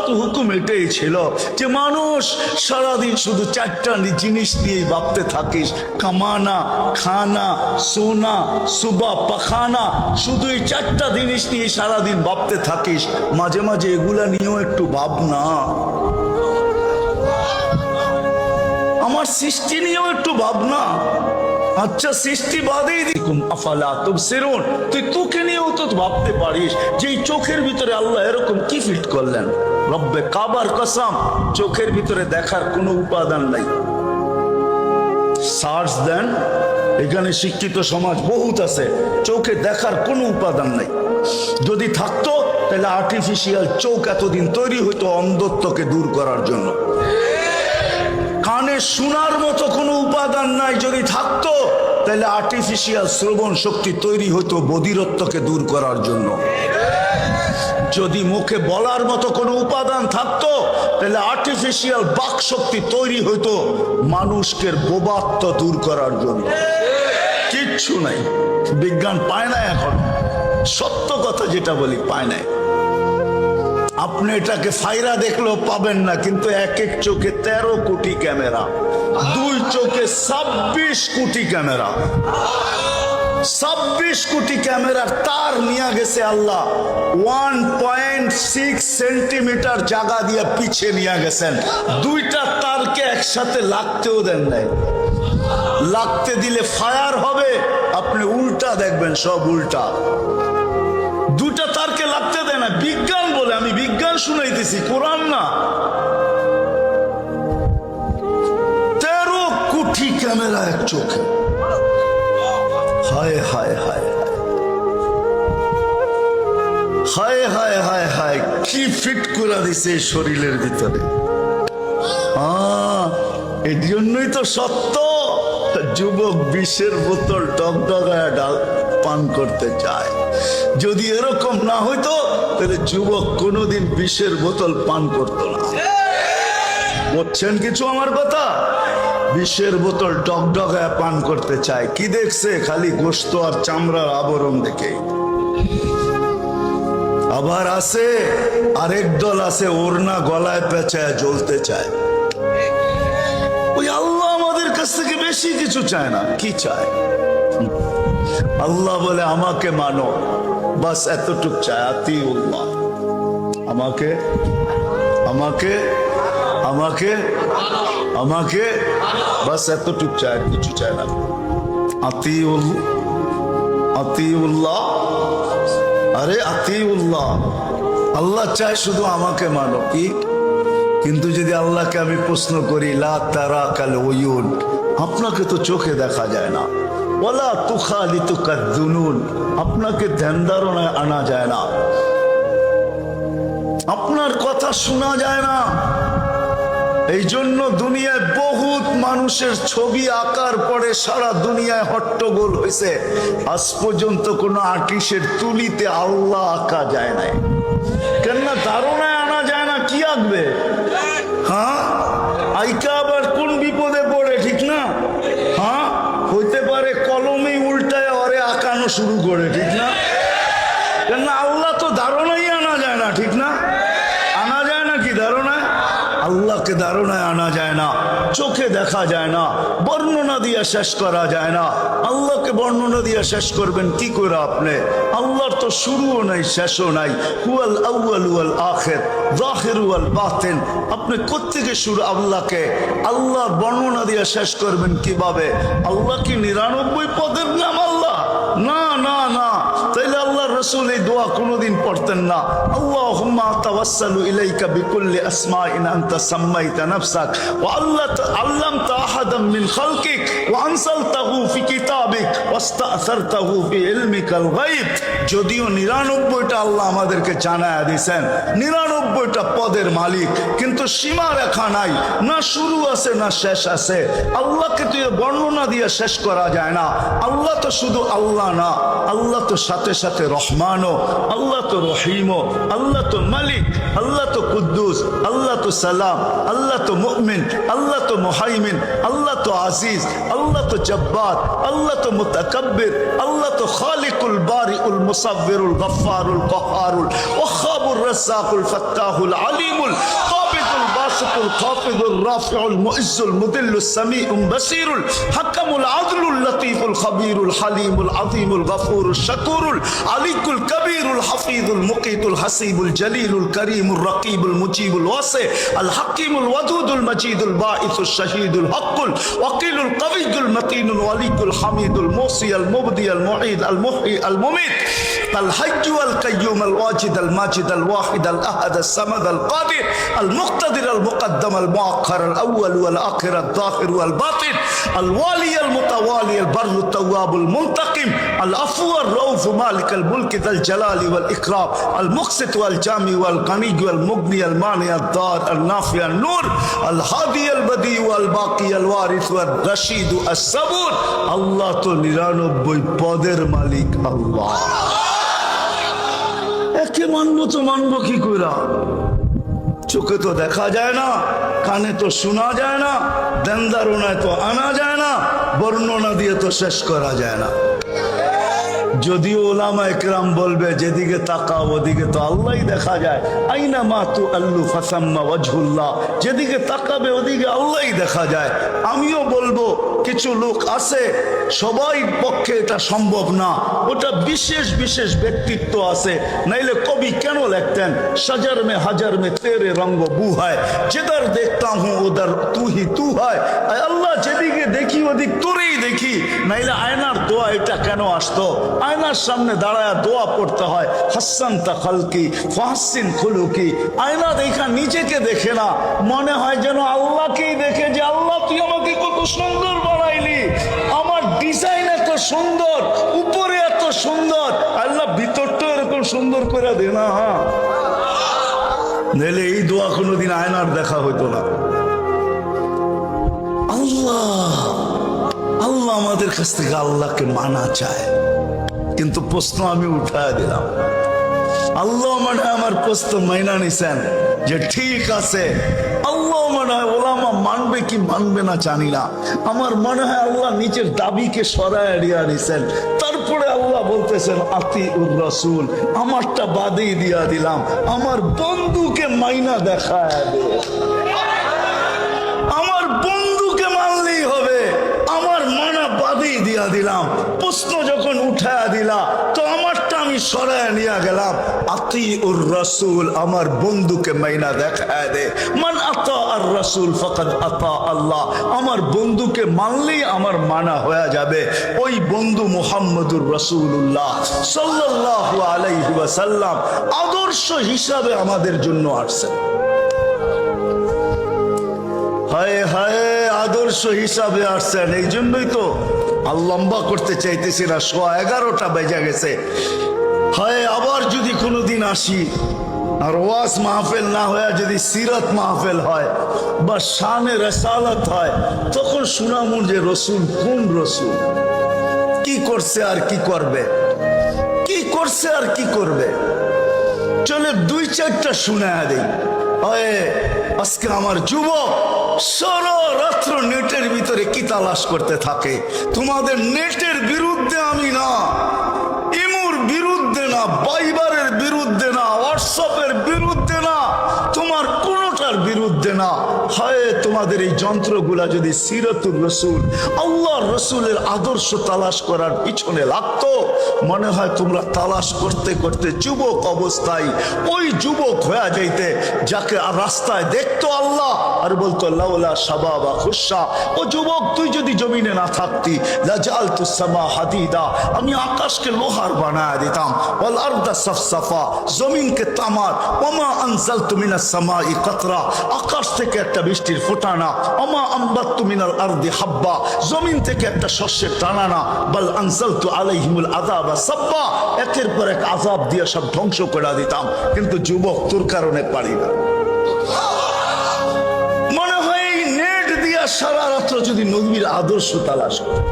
তো হুকুম এটাই ছিল যে মানুষ সারাদিন শুধু চারটা জিনিস নিয়েই ভাবতে থাকিস, কামানা, খানা, সোনা, সুবা, পাখানা, শুধু এই চারটা জিনিস নিয়ে সারাদিন ভাবতে থাকিস। মাঝে মাঝে এগুলা নিয়েও একটু ভাবনা, আমার সৃষ্টি নিয়েও একটু ভাবনা। আচ্ছা সৃষ্টি বাদেই দিকুম আফালা তুবসিরুন, তুই তোকে নিয়েও তো ভাবতে পারিস যে এই চোখের ভিতরে আল্লাহ এরকম কি ফিট করলেন। রব্বে কাবার কসম, চোখের ভিতরে দেখার কোনো উপাদান নাই। সার্চ দেন, এখানে শিক্ষিত সমাজ বহুত আছে, চোখে দেখার কোনো উপাদান নাই। যদি থাকতো তাহলে আর্টিফিশিয়াল চোখ এতদিন তৈরি হইতো অন্ধত্বকে দূর করার জন্য। কানে শোনার মতো কোনো উপাদান নাই, যদি থাকতো তাহলে আর্টিফিশিয়াল শ্রবণ শক্তি তৈরি হতো বধিরত্বকে দূর করার জন্য। যদি মুখে বলার মতো কোনো উপাদান থাকতো তাহলে আর্টিফিশিয়াল বাক শক্তি তৈরি হতো মানুষকে বোবাত্ব দূর করার জন্য। কিচ্ছু নাই, বিজ্ঞান পায় না এখন, সত্য কথা যেটা বলি পায় না। আপনি এটাকে ফাইরা দেখলেও পাবেন না, কিন্তু এক এক চোখে 13 কোটি ক্যামেরা, দুই চোখে 26 কোটি ক্যামেরা। 26 কোটি ক্যামেরার তার নিয়ে গেছে আল্লাহ 1.6 সেন্টিমিটার জায়গা দিয়ে পিছিয়ে নিয়ে গেছেন। দুইটা তারকে একসাথে লাগতেও দেন নাই, লাগতে দিলে ফায়ার হবে, আপনি উল্টা দেখবেন, সব উল্টা। দুটা তারকে লাগতে দেয় না, বিজ্ঞান বলে, আমি বিজ্ঞান শুনাইতেছি, কোরআন না। 13 কোটি ক্যামেরা এক চোখে। হায় হায় হায় হায় হায় হায় হায়, কি ফিট করে দিছে শরীরের ভিতরে। এই জন্যই তো সত্য যুবক বিষের বোতল টকটকায় ডাল পান করতে চায়। যদি এরকম না হইতো তাহলে যুবক কোনোদিন বিষের বোতল পান করতো না। বুঝছেন কিছু আমার কথা? বিষের বোতল টকটকায় পান করতে চায়। কি দেখছে? খালি গোশত আর চামড়ার আবরণ দেখে। আবার আছে আরেক দল আছে, ওড়না গলায় পেঁচায় জ্বলতে চায়। ওই আল্লাহ আমাদের কাছ থেকে বেশি কিছু চায় না। কি চায়? আল্লাহ বলে আমাকে মানো, বাস এতটুক চায়। আতিউল্লাহ, আমাকে আমাকে আমাকে আমাকে বাস এতটুক চায়, কিছু চায় না। আতিউল্লাহ, আরে আতিউল্লাহ, আল্লাহ চায় শুধু আমাকে মানো। কি? কিন্তু যদি আল্লাহকে আমি প্রশ্ন করি, লা তারাকাল উয়ুন, আপনাকে তো চোখে দেখা যায় না, ওয়ালা তুখালিতুকাদ দুনুন, আপনাকে ধ্যান ধারণায় আনা যায় না, আপনার কথা শোনা যায় না। এই জন্য দুনিয়ায় বহুত মানুষের ছবি আঁকার পরে সারা দুনিয়ায় হট্টগোল হয়েছে। আজ পর্যন্ত কোনো আর্টিস্টের তুলিতে আল্লাহ আঁকা যায় নাই। কেননা ধারণায় আনা যায় না, কি আঁকবে? হ্যাঁ, আইকা আবার কোন বিপদে পড়ে, ঠিক না? হ্যাঁ, হইতে পারে কলমে উল্টায় ওরে আঁকানো শুরু করে, ঠিক না? কেননা আল্লাহ তো ধারণাই আনা যায় না, ঠিক না? আনা যায় না কি ধারণায়? আল্লাহকে ধারণায় আনা যায় না, চোখে দেখা যায় না, বর্ণনা দিয়ে শেষ করা যায় না। আল্লাহকে বর্ণনা দিয়ে শেষ করবেন কি করে আপনি? আল্লাহর তো শুরুও নাই, শেষও নাই। হুয়াল আউয়াল ওয়াল আখির, যাহির ওয়াল বাতিন। আপনি কোত্থেকে শুরু আল্লাহকে? আল্লাহর বর্ণনা দিয়ে শেষ করবেন কিভাবে? আল্লাহ কি 99 পদের নাম আল্লাহ? না না না, তাইলে আল্লাহর রাসূল এই দোয়া কোনোদিন পড়তেন না। আল্লাহুম্মা তাওয়াসসালু ইলাইকা বিকুল্লি আসমাইন আনতা সাম্মাইতা নাফসাক ওয়া আল্লামতা আহাদাম মিন খালকিক ওয়া আনসালতাহু ফি কিতাবিক ওয়াস্তাআসারতাহু ফি ইলমিকাল গায়ব। যদিও 99টা আল্লাহ আমাদেরকে জানায়া দিয়েছেন, 99টা পদের মালিক, কিন্তু সীমা রেখা নাই, না শুরু আছে না শেষ আছে। আল্লাহকে তো বর্ণনা দিয়ে শেষ করা যায় না। আল্লাহ তো শুধু আল্লাহ না, আল্লাহ তো সাথে সাথে রহমানও, আল্লাহ তো রহিমও, আল্লাহ তো মালিক, আল্লাহ তো কুদ্দুস, আল্লাহ তো সালাম, আল্লাহ তো মুমিন, আল্লাহ তো মুহাইমিন, আল্লাহ তো আজিজ, আল্লাহ তো জব্বার, আল্লাহ তো মুতাকাব্বির, আল্লাহ তো খালিকুল বারিউল মুসাব্বিরুল গফফারুল কাহ্হারুল ওয়াহাবুর রাজ্জাকুল ফাত্তাহুল আলিমুল الخافض الرافع المعز المذل السميع البصير الحكم العدل اللطيف الخبير الحليم العظيم الغفور الشكور العلي الكبير الحفيظ المقيت الحسيب الجليل الكريم الرقيب المجيب الواسع الحكيم الودود المجيد الباعث الشهيد الحق الوكيل القوي المتين الولي الحميد الموصي المبدي المعيد المحيي المميت الحي والقيوم الواجد الماجد الواحد الأحد الصمد القادر المقتدر المقدم المؤخر الأول والآخر الظاهر والباطن الوالي المتوالي البر التواب المنتقم العفو الرؤوف مالك الملك ذا الجلال والإكرام المقسط والجامع والغني والمغني المانع الضار النافع النور الهادي البديع والباقي الوارث والرشيد الصبور الله تو 99 পদের মালিক আল্লাহ। একে মানবো তো মানবো কি কইরা? চোখে তো দেখা যায় না, কানে তো শোনা যায় না, দেনদারোনায় তো আনা যায় না, বর্ণনা দিয়ে তো শেষ করা যায় না। যদিও ওলামা একরাম বলবে যেদিকে তাকাও ওদিকে তো আল্লাহই দেখা যায়, আইনা মা তু আল্লু ফাসাম্মা ওয়াজহুল্লাহ, যেদিকে তাকাবে ওদিকে আল্লাহই দেখা যায়। আমিও বলবো কিছু লোক আছে, সবাই পক্ষে এটা সম্ভব না, ওটা বিশেষ বিশেষ ব্যক্তিত্ব আছে, নাইলে কবি কেন লিখতেন সাজার মে হাজার মে তেরে রঙ্গ বু হয়, যেদার দেখতা হুঁ উদার তু হি তু হয়। আল্লাহ যেদিকে দেখি ওদিক তোরেই দেখি, নাইলে আয়নার দোয়া এটা কেন আসতো? আয়নার সামনে দাঁড়ায় দোয়া পড়তে হয়, হাসান তা খালকি ফাহসিন খুলুকি। আয়না দেখা নিজেকে দেখে না, মনে হয় যেন আল্লাহকেই দেখে, যে আল্লাহ তুই আমাকে কত সুন্দর বানাইলি, আমার ডিজাইন এত সুন্দর, উপরে এত সুন্দর, আল্লাহ ভিতরটা এরকম সুন্দর করে দে না। নাহলে এই দোয়া কোনোদিন আয়নার দেখা হইতো না। আল্লাহ আল্লাহ আমাদের কাছ থেকে আল্লাহকে মানা চায়, কিন্তু প্রশ্ন আমি উঠায় দিলাম। আল্লাহ মনে হয় আমার প্রশ্ন মাইনা নিছেন যে ঠিক আছে, আল্লাহ মনে হয় ওলামা মানবে কি মানবে না জানি না, আমার মনে হয় আল্লাহ নিজের দাবিকে সরায় এড়িয়ে নিছেন। তারপরে আল্লাহ বলতেছেন আতিউর রাসূল, আমারটা বাদেই দিয়া দিলাম, আমার বন্ধুকে মাইনা দেখায় দে, আমার বন্ধুকে মানলেই হবে, আমার মানা বাদেই দিয়া দিলাম। প্রশ্ন যখন উঠায়া দিলা তো আমারটা আমি সরায় নিয়ে গেলাম। আতিউর রাসূল, আমার বন্ধুকে মাইনা দেখায় দে। মান আতা আর রাসূল ফাকাদ আতা আল্লাহ, আমার বন্ধুকে মানলেই আমার মানা হয়ে যাবে। ওই বন্ধু মুহাম্মদুর রাসূলুল্লাহ সাল্লাল্লাহু আলাইহি ওয়াসাল্লাম আদর্শ হিসাবে আমাদের জন্য আসছেন। হায় হায়, আদর্শ হিসাবে আসছেন, এই জন্যই তো আর লম্বা করতে চাইতেছি না, 11:15 বেজে গেছে। হায়, আবার যদি কোনোদিন আসি আর ওয়াজ মাহফিল না হয়ে যদি সিরাত মাহফিল হয় বা শানে রিসালাত হয়, তখন শুনামুন যে রসুল কোন রসুল, কি করছে আর কি করবে, কি করছে আর কি করবে। চলে 2-4টা শুনায়া দেই। আজকে আমার যুবক সারা রাত্র নেটের ভিতরে কি তালাশ করতে থাকে। তোমাদের নেটের বিরুদ্ধে আমি না, ইমুর বিরুদ্ধে না, বাইবারের বিরুদ্ধে না, হোয়াটসঅ্যাপের বিরুদ্ধে না, তোমার কোনোটার বিরুদ্ধে না। হয় তোমাদের এই যন্ত্রগুলা যদি সিরাতুর রসুল, আল্লাহর রসুলের আদর্শ তালাশ করার পিছনে লাগতো, মনে হয় তোমরা তালাশ করতে করতে যুবক অবস্থায় ওই যুবক হয়ে যাইতে, যাকে রাস্তায় দেখতো আল্লাহ আর বলতো লাউলা শাবাবা খুশা, ও যুবক তুই যদি জমিনে না থাকতি লাজালতুস সামা হাদিদা, আমি আকাশকে লোহার বানায় দিতাম, ওয়াল আরদা সাফসাফা, জমিনকে তামার, ওমা আনজালতু মিনাস সামাই কাতরা, আকাশ থেকে একটা বৃষ্টির ফোঁটা না, ওমা আমবাততু মিনাল আরদি হাব্বা, জমিন থেকে একটা শস্যের দানা না, বাল আনজালতু আলাইহিমুল আযাবা সাব্বা, একের পর এক আযাব দিয়ে সব ধ্বংস করে দিতাম। কিন্তু যুবক তোর কারণে পারি না। মনে হয় এই নেট দিয়া সারা রাত্র যদি নবীর আদর্শ তালাশ করে।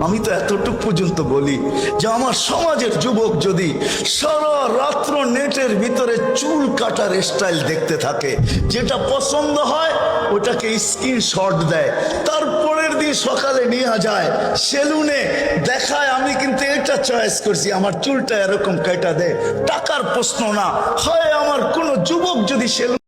আমি তো এতটুকু পর্যন্ত বলি যে আমার সমাজের যুবক যদি সারা রাত্র নেটের ভিতরে চুল কাটার স্টাইল দেখতে থাকে, যেটা পছন্দ হয় ওটাকে স্ক্রিনশট দেয়, তারপরের দিন সকালে নিয়ে যায় সেলুনে দেখায় আমি কিন্তু এটা চয়েস করছি, আমার চুলটা এরকম কেটে দেয়। টাকার প্রশ্ন না হয়, আমার কোনো যুবক যদি সেলুন